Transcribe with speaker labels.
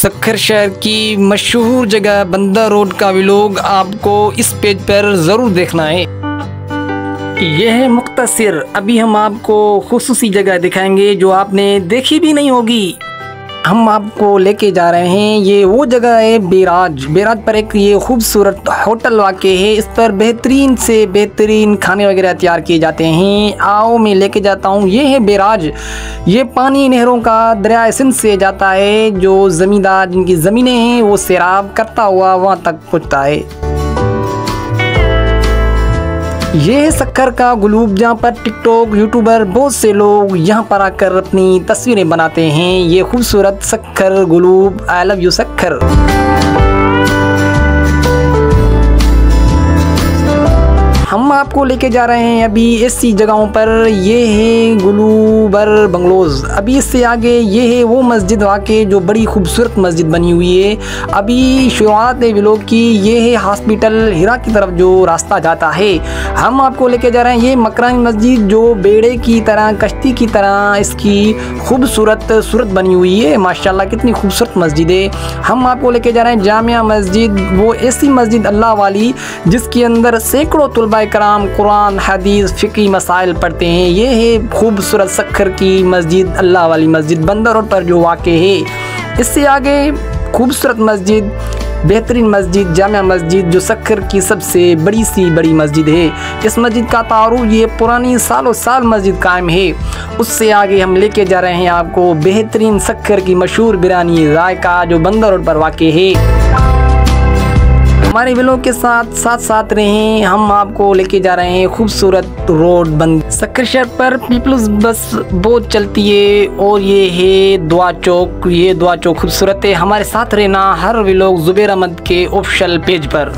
Speaker 1: सक्खर शहर की मशहूर जगह बंदर रोड का व्लॉग आपको इस पेज पर ज़रूर देखना है। यह है मुख्तसर, अभी हम आपको खुसूसी जगह दिखाएंगे जो आपने देखी भी नहीं होगी। हम आपको लेके जा रहे हैं, ये वो जगह है बेराज पर एक ये खूबसूरत होटल वाक़े है। इस पर बेहतरीन से बेहतरीन खाने वगैरह तैयार किए जाते हैं। आओ मैं लेके जाता हूँ। ये है बेराज, ये पानी नहरों का दरिया सिंध से जाता है। जो ज़मींदार जिनकी ज़मीनें हैं वो सैराब करता हुआ वहाँ तक पहुँचता है। ये है सक्खर का गुलूब, जहाँ पर टिकटॉक यूट्यूबर बहुत से लोग यहाँ पर आकर अपनी तस्वीरें बनाते हैं। ये खूबसूरत सक्खर गुलूब, आई लव यू सक्खर। हम आपको लेके जा रहे हैं अभी ऐसी जगहों पर। ये है गुलूबर बंगलोज। अभी इससे आगे ये है वो मस्जिद वाक़े जो बड़ी खूबसूरत मस्जिद बनी हुई है। अभी शुरुआत है व्लॉग की। ये है हॉस्पिटल हिरा की तरफ जो रास्ता जाता है। हम आपको लेके जा रहे हैं ये मकरानी मस्जिद जो बेड़े की तरह, कश्ती की तरह इसकी खूबसूरत सूरत बनी हुई है। माशाल्लाह कितनी खूबसूरत मस्जिद है। हम आपको लेके जा रहे हैं जामिया मस्जिद, वो ऐसी मस्जिद अल्लाह वाली जिसके अंदर सैकड़ों तुलबा कराम कुरान हदीस फ़िक़ी मसाइल पढ़ते हैं। ये है खूबसूरत सक्खर की मस्जिद, अल्लाह वाली मस्जिद, बंदर रोड पर जो वाक़े है। इससे आगे खूबसूरत मस्जिद, बेहतरीन मस्जिद, जामिया मस्जिद जो सक्खर की सबसे बड़ी मस्जिद है। इस मस्जिद का तारुफ ये पुरानी सालों साल मस्जिद कायम है। उससे आगे हम लेके जा रहे हैं आपको बेहतरीन सक्खर की मशहूर बिरयानी जायका जो बंदर रोड पर वाक़े है। हमारे व्लॉग के साथ रहें। हम आपको लेके जा रहे हैं खूबसूरत रोड बंद सक्खर शहर पर पीपल्स बस बहुत चलती है। और ये है दुआ चौक, ये दुआ चौक खूबसूरत है। हमारे साथ रहना हर व्लॉग ज़ुबैर अहमद के ऑफिशियल पेज पर।